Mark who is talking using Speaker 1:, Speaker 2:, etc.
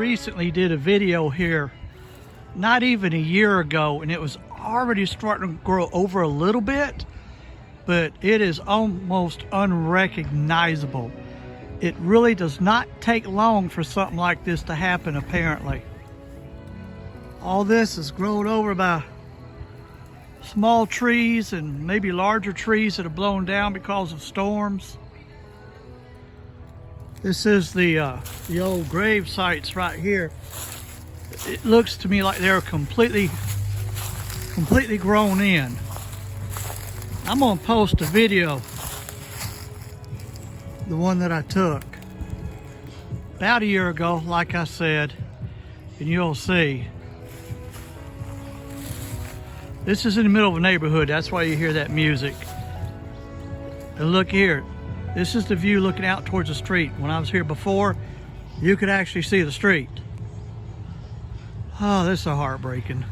Speaker 1: recently did a video here, not even a year ago, and it was already starting to grow over a little bit, but it is almost unrecognizable. It really does not take long for something like this to happen, apparently. All this is grown over by small trees and maybe larger trees that have blown down because of storms. This is the old grave sites right here. It looks to me like they're completely grown in. I'm gonna post a video, the one that I took about a year ago, like I said, and you'll see. This is in the middle of a neighborhood, that's why you hear that music. And look here, this is the view looking out towards the street. When I was here before, you could actually see the street. Oh, this is heartbreaking.